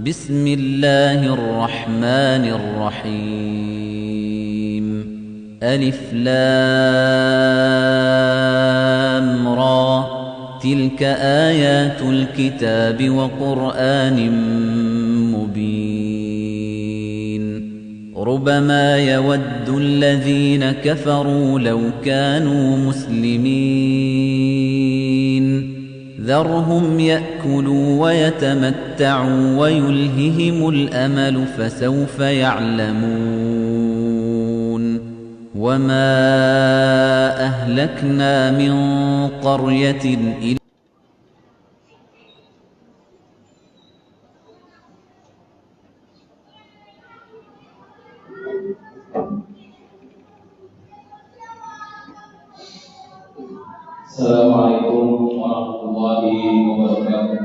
بسم الله الرحمن الرحيم ألف لام را تلك آيات الكتاب وقرآن مبين ربما يود الذين كفروا لو كانوا مسلمين ذرهم يأكلوا ويتمتعوا ويلههم الأمل فسوف يعلمون وما أهلكنا من قرية إلا Assalamualaikum warahmatullahi wabarakatuh.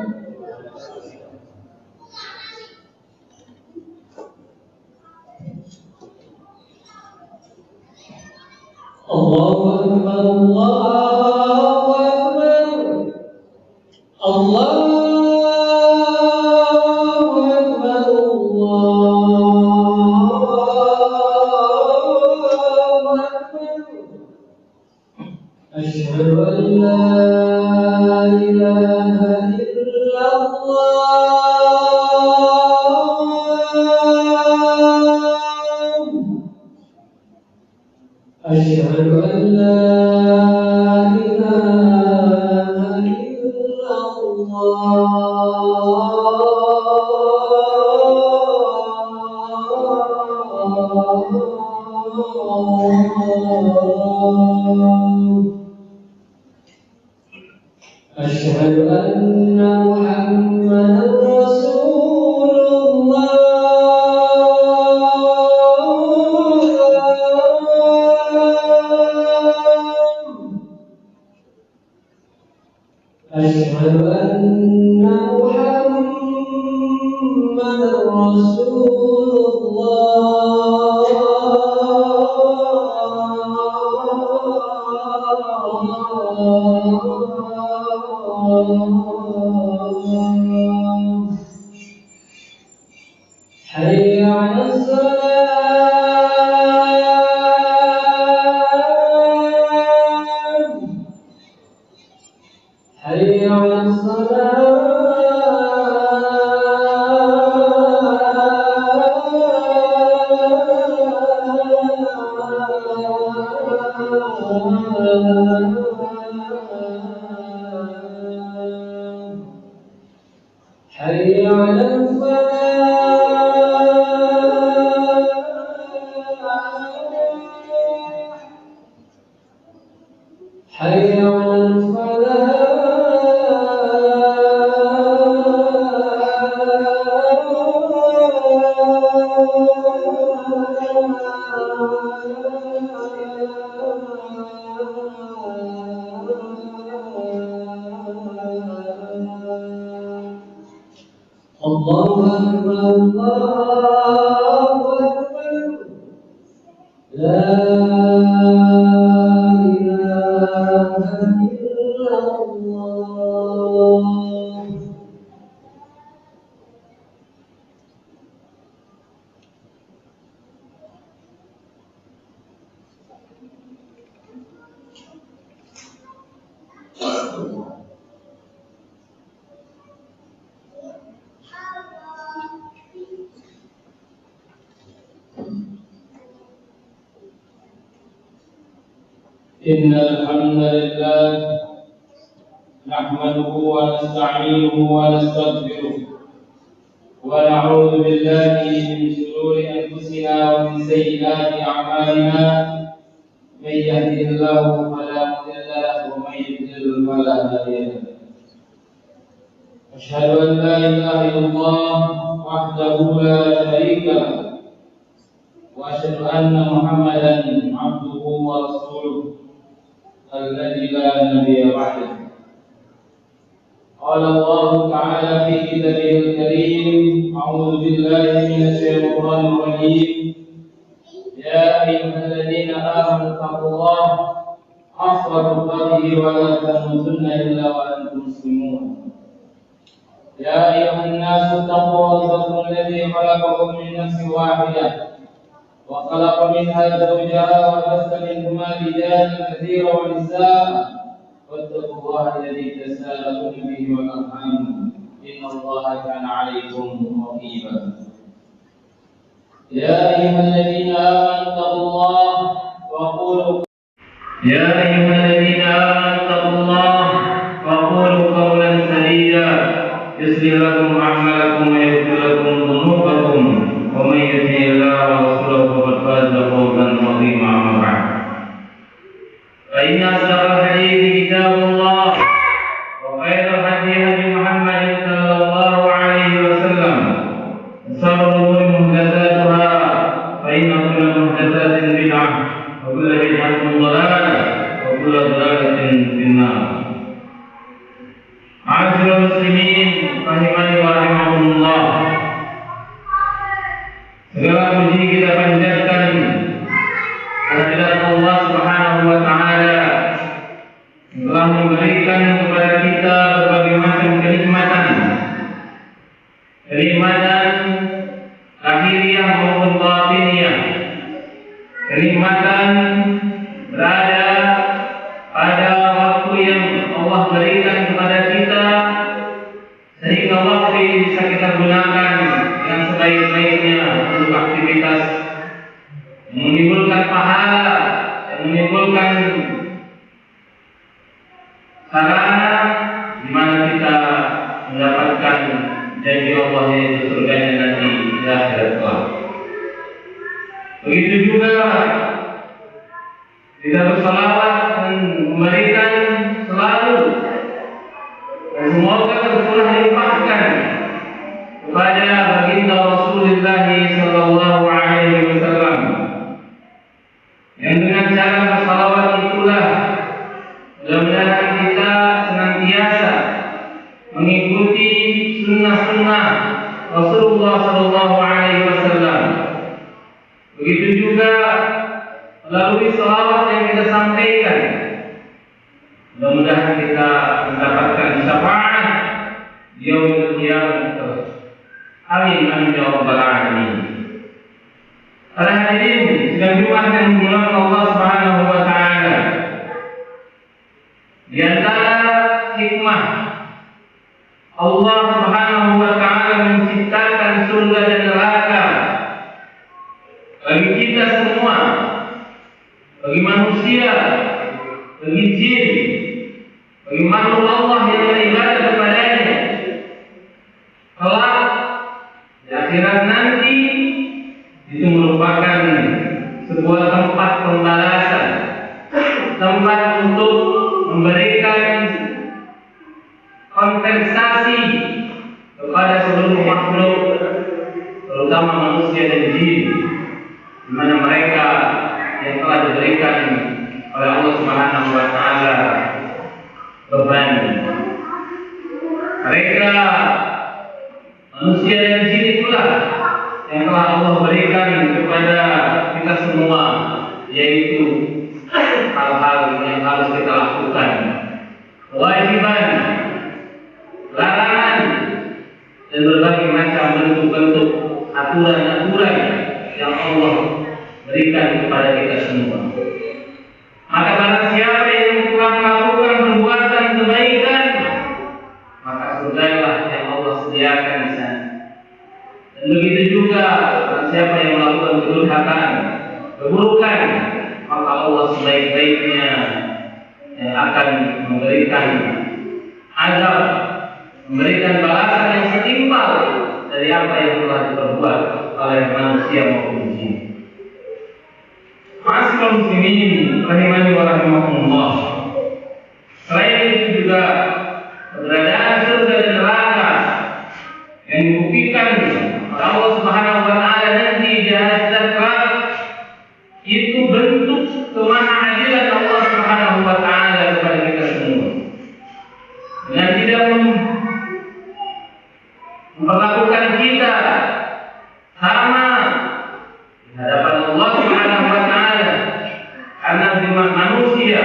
Allahu Akbar, Allahu Akbar, Allahu Akbar, Allahu Akbar. Asyhadu an la ilaha illallah. Asyhadu an la ilaha illallah. Asyhadu anna Muhammadan Rasulullah. Asyhadu anna Muhammadan Rasulullah. Hayya 'alas salam. Hayya 'alas salam. Hayya 'alal falah. Hayya 'alal Allahu Akbar, Allahu Akbar. La ilaha illallah. إن الحمد لله نحمده ونستعينه ونستغفره ونعوذ بالله من شرور أنفسنا ومن سيئات أعمالنا من يهده الله فلا مضل له ومن يضلل فلا هادي له أشهد أن لا إله إلا الله وحده لا شريك له وأشهد أن محمدا عبده ورسوله الذي لا نبي بعده. قال الله تعالى في كتابه الكريم: أعوذ بالله من الشيطان الرجيم. يا أيها الذين آمنوا اتقوا الله حق تقاته ولا تموتن إلا وأنتم مسلمون. يا أيها الناس اتقوا ربكم الذي خلقكم من نفس واحدة وخلق منها زوجها وبث منهما رجالا كثيرا ونساء واتقوا الله الذي تساءلون به والأرحام إن الله كان عليكم رقيبا. يا أيها الذين آمنوا اتقوا الله وقولوا قولا سديدا يصلح لكم أعمالكم ويغفر لكم ذنوبكم ومن يطع الله ورسوله فقد فاز فوزا عظيما. أما بعد فإن أصدق الحديث كتاب الله وخير الهدي هدي محمد صلى الله عليه وسلم وشر الأمور محدثاتها فإن كل محدثات بدعة وكل بدعة ضلالة وكل ضلالة في النار. Ma'asyiral muslimin rahimani wa rahimakumullah. Segala puji kita panjatkan kehadirat Allah Subhanahu wa taala yang telah memberikan kepada kita berbagai macam kenikmatan lahiriah maupun batiniyah. Kenikmatan berada pada waktu yang Allah berikan kepada kita, sehingga waktu ini bisa kita gunakan yang sebaik-baiknya untuk aktivitas yang menimbulkan pahala, yang menimbulkan sarana di mana kita mendapatkan janji Allah yaitu surganya nanti di akhirat kelak. Begitu juga kita bersalawat dan memberikan selalu dan semoga tercurah limpahkan kepada baginda Rasulullah sallallahu alaihi wasallam yang dengan cara bersalawat itulah mudah-mudahan kita senantiasa mengikuti sunnah-sunnah Rasulullah sallallahu alaihi wasallam. Begitu juga melalui salawat yang kita sampaikan, mudah-mudahan kita mendapatkan syafaat di yaumil qiyamah. Amin amin ya rabbal alamin. Para hadirin sidang Jumat yang dimuliakan Allah Subhanahu wa taala, di antara hikmah Allah Subhanahu wa taala menciptakan surga dan neraka bagi kita semua, bagi manusia, bagi jin, bagi makhluk Allah yang beribadah kepadanya. Kelak di akhirat nanti itu merupakan sebuah tempat pembalasan, tempat untuk memberikan kompensasi kepada seluruh makhluk, terutama manusia dan jin, di mana mereka yang telah diberikan oleh Allah Subhanahu wa taala beban. Mereka manusia dan jin itulah yang telah Allah berikan kepada kita semua, yaitu hal-hal yang harus kita lakukan, kewajiban, larangan, dan berbagai macam bentuk-bentuk aturan-aturan yang Allah berikan kepada kita semua. Maka barang siapa yang telah melakukan perbuatan kebaikan, maka surgalah yang Allah sediakan di sana. Dan begitu juga barang siapa yang melakukan kedurhakaan, keburukan, maka Allah sebaik-baiknya yang akan memberikan azab, memberikan balasan yang setimpal dari apa yang telah diperbuat oleh manusia maupun jin. Ma'asyiral muslimin rahimani wa rahimakumullah. Selain itu juga keberadaan surga dan neraka yang dibuktikan oleh Allah Subhanahu wa taala nanti di akhirat itu bentuk kemahaadilan Allah Subhanahu wa taala kepada kita semua. Dan tidak memperlakukan kita sama di hadapan Allah Subhanahu wa taala, karena manusia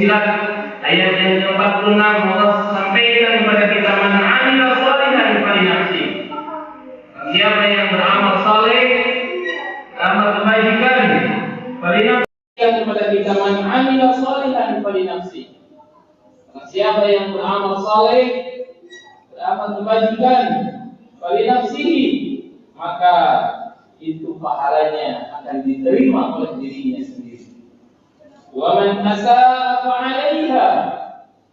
Fussilat ayat yang ke-46 Allah sampaikan kepada kita, man 'amila shalihan falinafsi. Siapa yang beramal saleh, amal kebajikan, falinafsi. Kepada kita, man 'amila shalihan falinafsi. Siapa yang beramal saleh, beramal kebajikan, falinafsihi, maka itu pahalanya akan diterima oleh dirinya sendiri. Wa man asaa fa 'alaiha,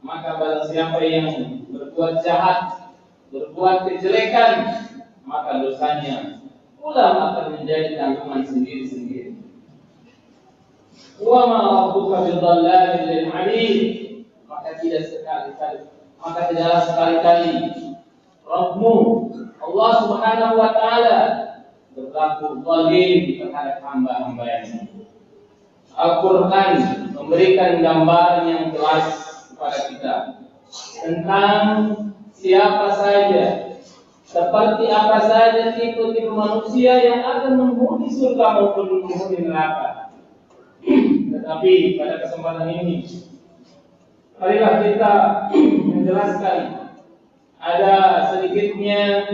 maka barang siapa yang berbuat jahat, berbuat kejelekan, maka dosanya pula akan menjadi tanggungan sendiri-sendiri. Wa ma rabbuka bidhallamin lil 'abid, maka tidaklah sekali-kali Rabbmu Allah Subhanahu wa taala berlaku zalim terhadap hamba-hambanya. Al-Quran memberikan gambaran yang jelas kepada kita tentang siapa saja, seperti apa saja tipe-tipe manusia yang akan menghuni surga maupun menghuni neraka. Tetapi pada kesempatan ini, marilah kita menjelaskan ada sedikitnya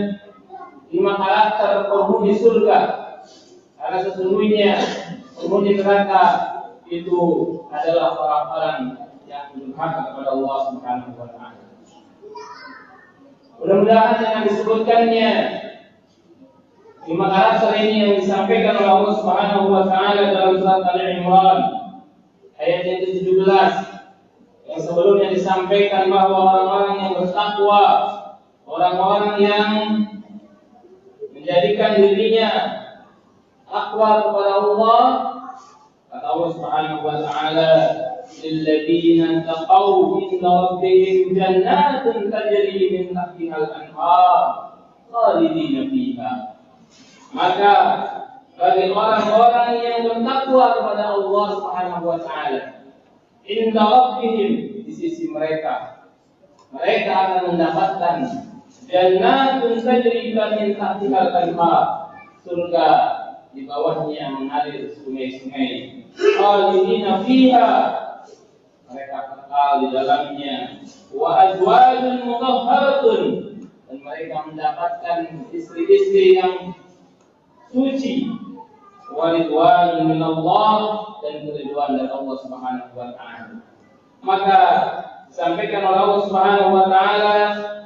5 karakter penghuni surga, karena sesungguhnya penghuni neraka itu adalah orang-orang yang durhaka kepada Allah Subhanahu wa taala. Mudah-mudahan dengan disebutkannya 5 karakter ini yang disampaikan oleh Allah Subhanahu wa taala dalam surat Al-Imran ayat yang ke-17, yang sebelumnya disampaikan bahwa orang-orang yang bertakwa, orang-orang yang menjadikan dirinya takwa kepada Allah, kata Allah Subhanahu wa taala, lilladzina taqaw inda rabbihim jannatun tajri min tahtiha al-anhar khalidina fiha. Maka bagi orang-orang yang bertakwa kepada Allah Subhanahu wa taala, inda rabbihim, di sisi mereka, mereka akan mendapatkan jannatun tajri min tahtiha al-anhar, surga di bawahnya mengalir sungai-sungai, khalidina fiha, mereka kekal di dalamnya, wa azwajun mutahharatun, dan mereka mendapatkan istri-istri yang suci, wa ridwanun minallah, dan keridhaan dari Allah Subhanahu wa taala. Maka disampaikan oleh Allah Subhanahu wa taala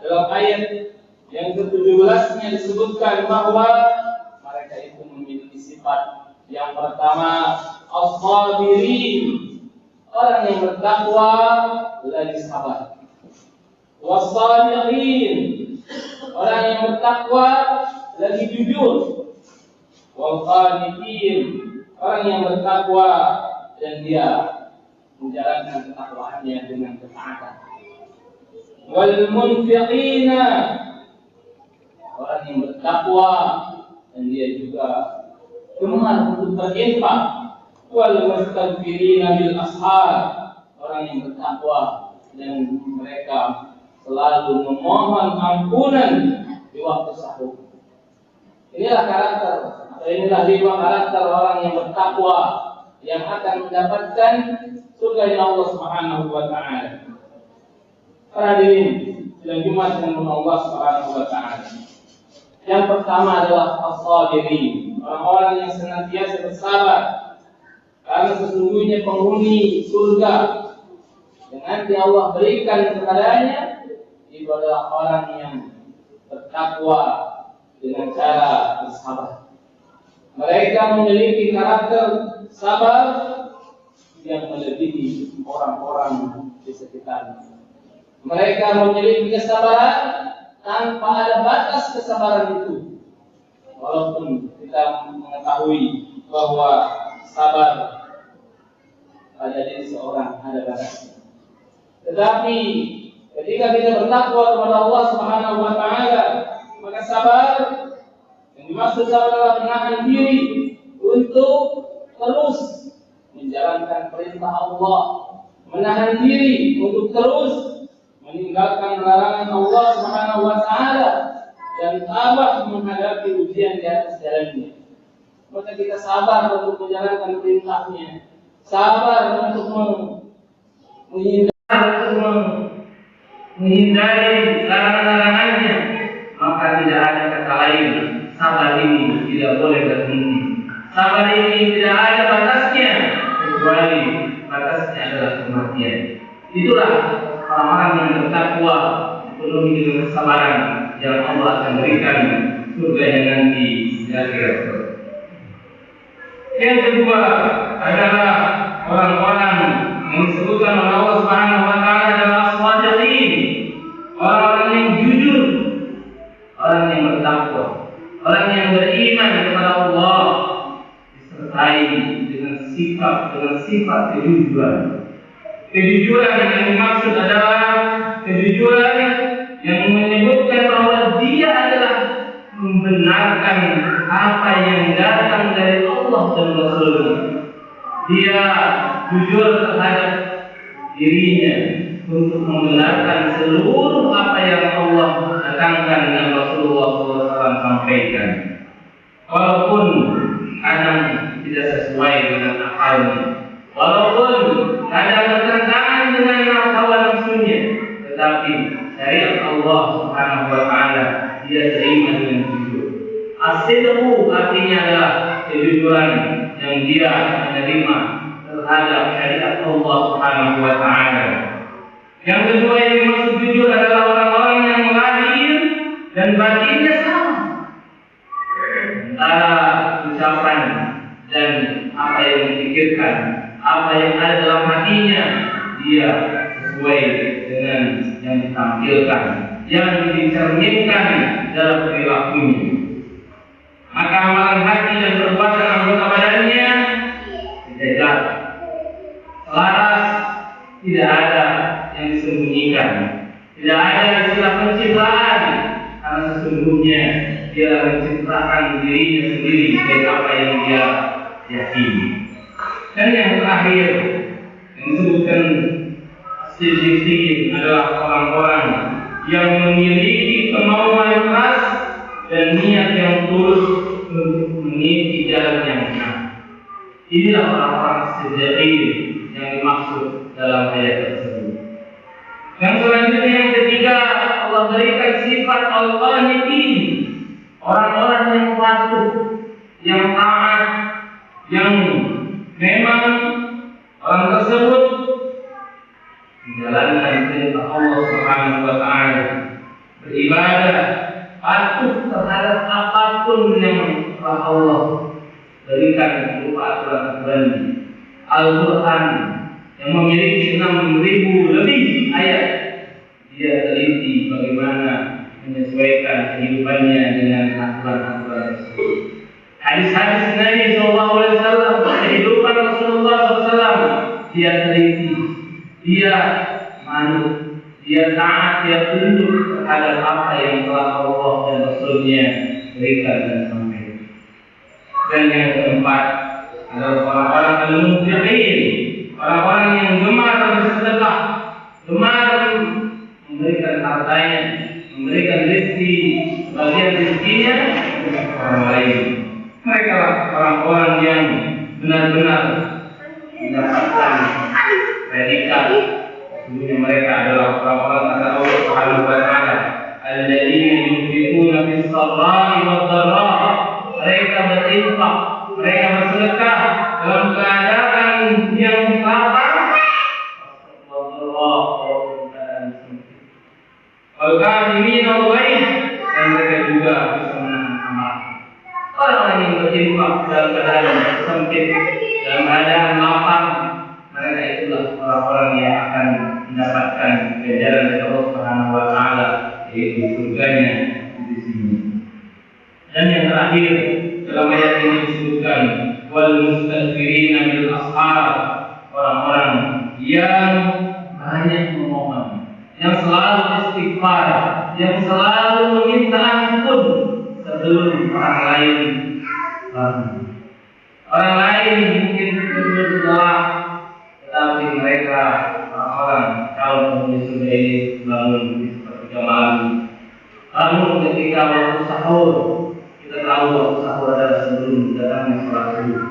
dalam ayat yang ke-17-nya disebutkan bahwa mereka itu memiliki sifat yang pertama, as-sabirin, orang yang bertakwa lagi sabar. Was-sadiqin, orang yang bertakwa lagi jujur. Wal-qanitin, orang yang bertakwa dan dia menjalankan ketakwaannya dengan ketaatan. Wal-munfiqina, orang yang bertakwa dan dia juga gemar untuk berinfak. Wal-mustaghfirina bil ashar, orang yang bertakwa dan mereka selalu memohon ampunan di waktu sahur. Inilah karakter, atau inilah 5 karakter orang yang bertakwa yang akan mendapatkan surga dari Allah Subhanahu wa taala. Para hadirin sidang Jumat dengan Allah Subhanahu wa taala. Yang pertama adalah as-sabirin, orang-orang yang senantiasa bersabar, karena sesungguhnya penghuni surga yang nanti Allah berikan kepadanya itu adalah orang yang bertakwa dengan cara bersabar. Mereka memiliki karakter sabar yang melebihi orang-orang di sekitarnya. Mereka memiliki kesabaran tanpa ada batas kesabaran itu. Walaupun kita mengetahui bahwa sabar pada diri seorang ada batasnya. Tetapi ketika kita bertakwa kepada Allah Subhanahu wa taala, maka sabar yang dimaksud adalah menahan diri untuk terus menjalankan perintah Allah, menahan diri untuk terus meninggalkan larangan Allah Subhanahu wa taala dan tabah menghadapi ujian di atas jalannya. Maka kita sabar untuk menjalankan perintahnya, sabar untuk menghindari larangan-larangannya, maka tidak ada kata lain. Sabar ini tidak boleh berhenti. Sabar ini tidak ada batasnya, kecuali batasnya adalah kematian. Itulah orang-orang yang bertakwa, dipenuhi dengan kesabaran, yang Allah akan berikan surganya nanti di akhirat. Yang kedua adalah orang-orang yang disebutkan oleh Allah Subhanahu wa taala adalah as-shadiqin, orang-orang yang jujur, orang yang bertakwa, orang yang beriman kepada Allah, disertai dengan sifat kejujuran. Kejujuran yang dimaksud adalah kejujuran yang menyebutkan bahwa dia adalah membenarkan apa yang datang dari Allah dan Rasul-Nya. Dia jujur terhadap dirinya untuk membenarkan seluruh apa yang Allah datangkan dan Rasulullah SAW sampaikan, walaupun kadang tidak sesuai dengan akalnya, walaupun kadang bertentangan dengan hawa nafsunya, tetapi syariat Allah Subhanahu wa taala dia terima dengan jujur. As-sidqu artinya adalah kejujuran yang dia menerima terhadap syariat Allah Subhanahu wa taala. Yang kedua yang dimaksud jujur adalah orang-orang yang lahir dan batinnya sama, antara ucapan dan apa yang dipikirkan, apa yang ada dalam hatinya, dia sesuai dengan yang ditampilkan, yang dicerminkan dalam perilakunya. Maka amalan hati dan perbuatan anggota badannya dijaga, selaras, tidak ada yang disembunyikan, tidak ada istilah pencitraan, karena sesungguhnya dia mencitrakan dirinya sendiri dari apa yang dia yakini. Dan yang terakhir yang disebutkan siddiqin adalah orang-orang yang memiliki kemauan keras dan niat yang tulus untuk mengikuti jalan yang benar. Inilah orang-orang siddiqin yang dimaksud dalam ayat tersebut. Yang selanjutnya yang ketiga, Allah berikan sifat al-qanitin, orang-orang yang patuh, yang taat, yang memang orang tersebut menjalankan perintah Allah Subhanahu wa taala, beribadah, patuh terhadap apapun yang telah Allah berikan berupa aturan-aturan. Al-Quran yang memiliki 6.000 lebih ayat, dia teliti bagaimana menyesuaikan kehidupannya dengan aturan-aturan tersebut. Hadis-hadis Nabi SAW, kehidupan Rasulullah SAW, dia teliti, dia manut, dia taat, dia tunduk terhadap apa yang telah Allah dan Rasulnya berikan dan sampaikan. Dan yang keempat adalah orang-orang al-munfiqin, orang-orang yang gemar bersedekah, gemar memberikan hartanya, memberikan rezeki, bagian rezekinya kepada orang lain. Mereka lah orang-orang yang benar-benar mendapatkan predikat. Sesungguhnya mereka adalah orang-orang kata Allah Subhanahu wa taala, alladzina yunfiquna fis sarra'i wad dharra. Mereka berinfak, mereka bersedekah dalam keadaan yang lapar, al-kadhimin al-ghaidh, dan mereka juga bisa menahan amarah. Orang yang berinfak dalam keadaan sempit, dalam keadaan lapar, mereka itulah orang-orang yang akan mendapatkan ganjaran dari Allah Subhanahu wa taala, yaitu surganya di sini. Dan yang terakhir dalam ayat ini disebutkan wal mustaghfirina bil ashar, orang-orang yang banyak memohon, yang selalu istighfar, yang selalu meminta ampun sebelum orang lain bangun. Orang lain mungkin berdoa, tetapi mereka orang-orang kaum penghuni surga ini bangun di sepertiga malam, bangun ketika waktu sahur. Kita tahu waktu sahur adalah sebelum datangnya sholat subuh.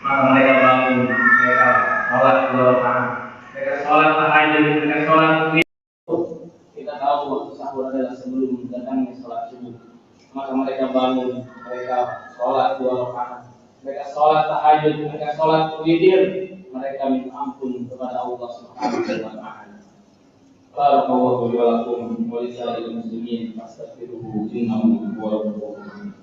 Maka mereka bangun, mereka sholat 2 rakaat, mereka sholat tahajud tahajud, mereka sholat witir, mereka minta ampun kepada Allah Subhanahu wa taala. Barakallahu li wa lakum wa li sa'iril muslimin fastaghfiruhu innahu huwal ghafurur rahim.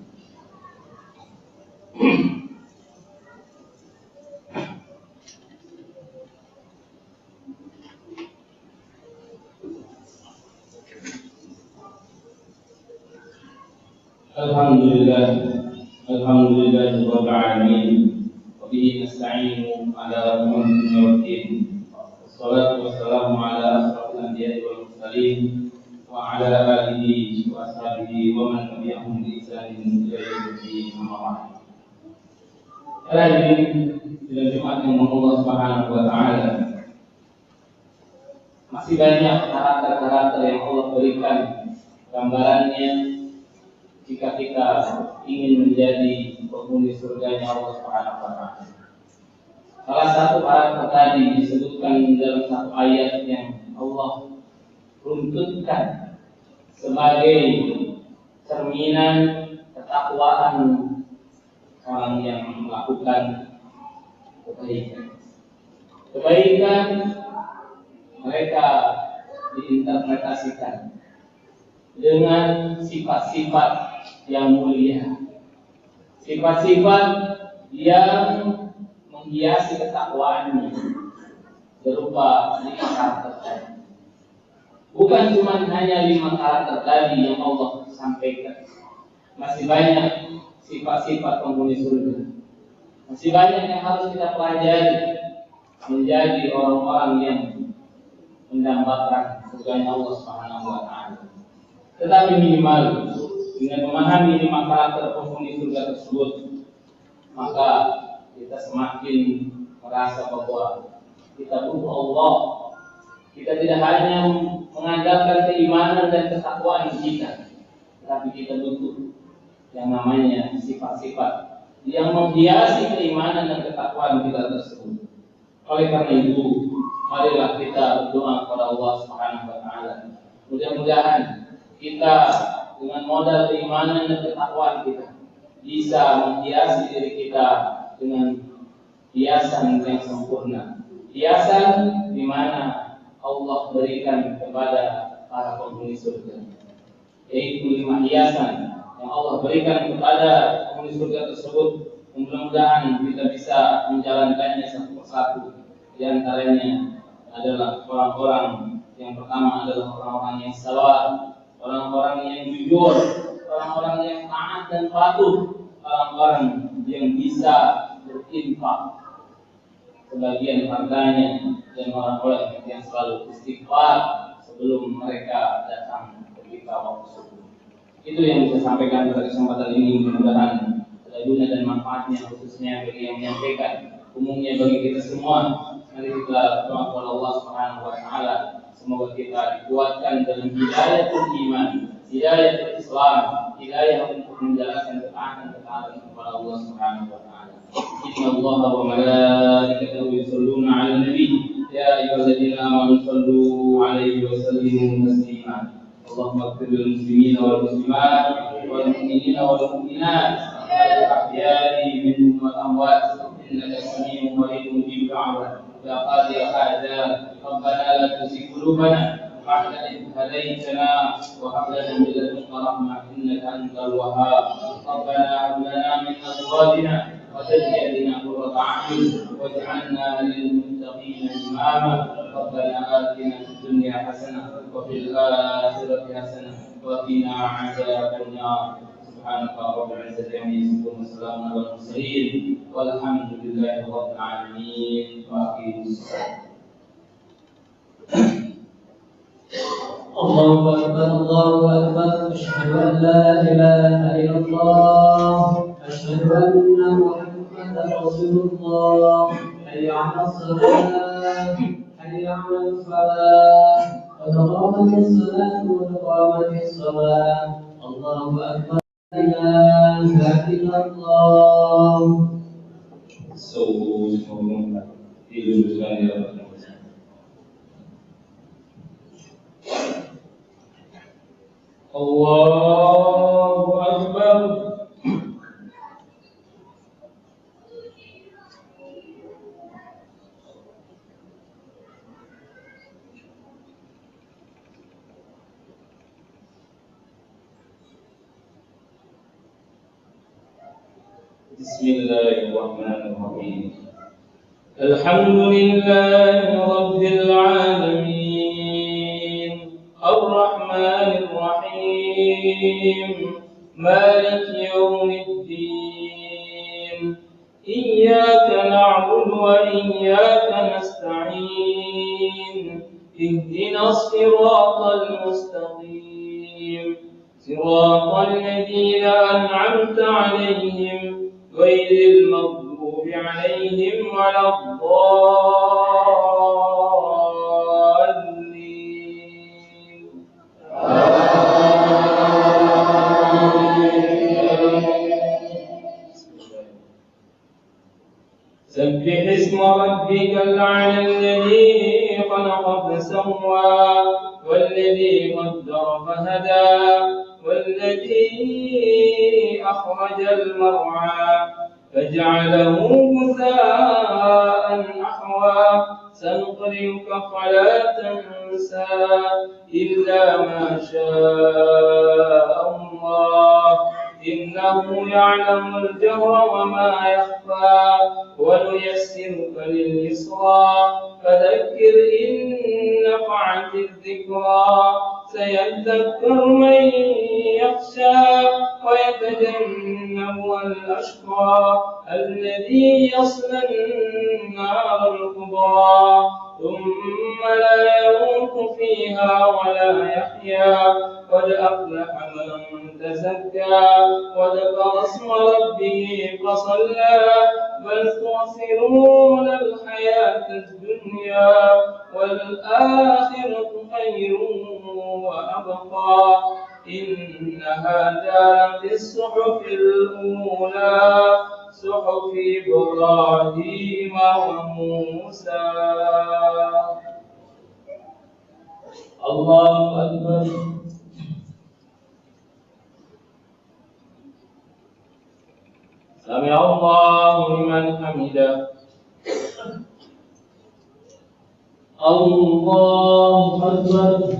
Alhamdulillah rabbil alamin wa bihi nasta'inu ala umuri waddin. Wassalatu wassalamu ala asrofil anbiya'i wal mursalin wa ala alihi wa ashabihi wa man tabi'ahum bi ihsanin ila yaumil amma ba'd. Hadirin dalam Jumat yang Allah Subhanahu wa taala, masih banyak karakter-karakter yang Allah berikan gambarannya jika kita ingin menjadi penghuni surganya Allah Subhanahu wa taala. Salah satu karakter tadi disebutkan dalam satu ayat yang Allah runtutkan sebagai cerminan ketakwaan orang yang melakukan kebaikan. Kebaikan mereka diinterpretasikan dengan sifat-sifat yang mulia, sifat-sifat yang menghiasi ketakwaannya berupa 5 karakter tadi. Bukan cuma hanya 5 karakter tadi yang Allah sampaikan, masih banyak sifat-sifat penghuni surga, masih banyak yang harus kita pelajari menjadi orang-orang yang mendambakan surganya Allah Subhanahu wa taala. Tetapi minimal dengan memahami 5 karakter penghuni surga tersebut, maka kita semakin merasa bahwa kita butuh Allah. Kita tidak hanya mengandalkan keimanan dan ketakwaan kita, tapi kita butuh yang namanya sifat-sifat yang menghiasi keimanan dan ketakwaan kita tersebut. Oleh karena itu, marilah kita berdoa kepada Allah Subhanahu wa taala. Mudah-mudahan kita dengan modal keimanan dan ketakwaan kita bisa menghiasi diri kita dengan hiasan yang sempurna, hiasan di mana Allah berikan kepada para penghuni surga, yaitu 5 hiasan yang Allah berikan kepada penghuni surga tersebut. Mudah-mudahan kita bisa menjalankannya satu persatu. Di antaranya adalah orang-orang yang pertama adalah orang-orang yang sabar, orang-orang yang jujur, orang-orang yang taat dan patuh, orang-orang yang bisa berinfak sebagian hartanya, dan orang-orang yang selalu istighfar sebelum mereka datang ketika waktu subuh. Itu yang bisa sampaikan pada kesempatan ini. Mudah-mudahan ada guna dan manfaatnya, khususnya bagi yang menyampaikan, umumnya bagi kita semua. Mari kita doa kepada Allah Subhanahu wa taala, semoga kita dikuatkan dalam hidayah iman, hidayah Islam, hidayah untuk menjalankan ketaatan kepada Allah Subhanahu wa taala. Inna Allaha wa malaikatahu yusholluna 'alan nabi, ya ayyuhalladzina amanu shallu 'alaihi wa sallimu taslima. Allahumma ighfir lil muslimina wal muslimat wal mu'minina wal mu'minat al-ahya'i minhum wal amwat, innaka samii'un qariibun mujibud da'wat. يا قاضي الحاجات ربنا لا تزغ قلوبنا بعد إذ هديتنا وهب لنا من لدنك رحمة إنك أنت الوهاب. ربنا هب لنا من أزواجنا وذرياتنا قرة أعين واجعلنا للمتقين إماما. ربنا آتنا في الدنيا حسنة وفي الآخرة حسنة وقنا عذاب النار. سبحانك رب العزة عما يصفون وسلام على المرسلين والحمد لله رب العالمين. وأقيموا الصلاة. الله أكبر الله أكبر. أشهد أن لا إله إلا الله. أشهد أن محمدا رسول الله. حي على الصلاة حي على الفلاح. قد قامت الصلاة قد قامت الصلاة. الله أكبر. لا إله إلا الله. Allahu Akbar. بسم الله الرحمن الرحيم الحمد لله رب العالمين الرحمن الرحيم مالك يوم الدين إياك نعبد وإياك نستعين اهدنا الصراط المستقيم صراط الذين أنعمت عليهم غير المغضوب عليهم ولا الضالين سبح اسم ربك الأعلى الذي خلق فسوى والذي قدر فهدى والذي أخرج المرعى فجعله غثاء أحوى سنقرئك فلا تنسى إلا ما شاء الله إنه يعلم الجهر وما يخفى ونيسرك لليسرى فذكر إن نفعت الذكرى سيذكر من يخشى ويتجنبها الأشقى الذي يصلى النار الكبرى ثم لا يموت فيها ولا يحيا قد أفلح من تزكى وذكر اسم ربه فصلى بل تؤثرون الحياة الدنيا والآخرة خير وأبقى إن هذا في الصحف الأولى صحف إبراهيم وموسى. الله أكبر. سمع الله لمن حمده. الله أكبر.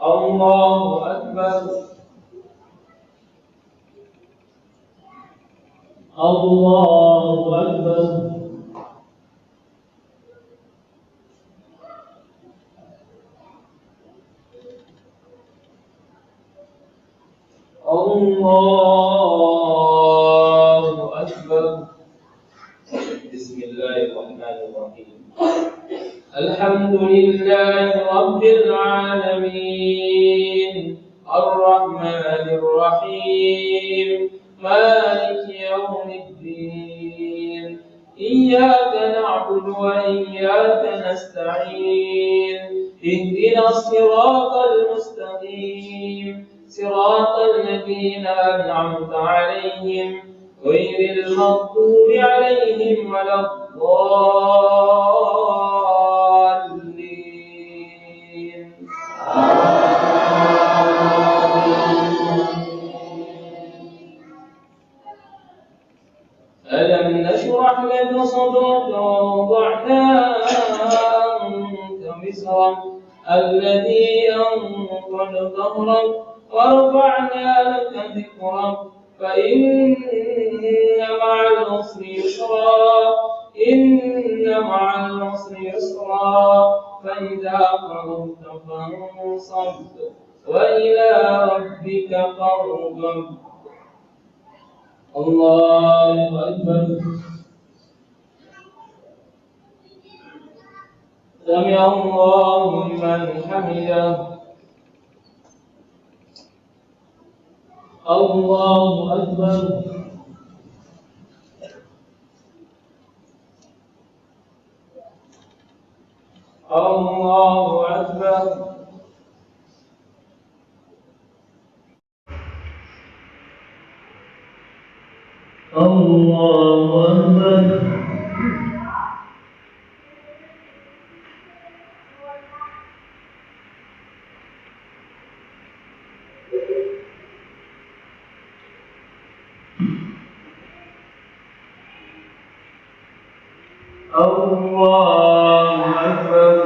الله أكبر. الله أكبر. الله أكبر. بسم الله الرحمن الرحيم الحمد لله رب العالمين الرحمن الرحيم مالك يوم الدين إياك نعبد وإياك نستعين اهدنا الصراط المستقيم صراط الذين أنعمت عليهم غير المغضوب عليهم ولا الضالين. ألم نشرح لك صدرك ووضعنا عنك وزرك الذي أنقض ظهرك ورفعنا لك ذكرك فإن مع العسر يسرا إن مع العسر يسرا فإذا فرغت فانصب وإلى ربك فارغب. الله أكبر. سمع الله لمن حمده. الله أكبر. الله أكبر. الله أكبر. الله أكبر.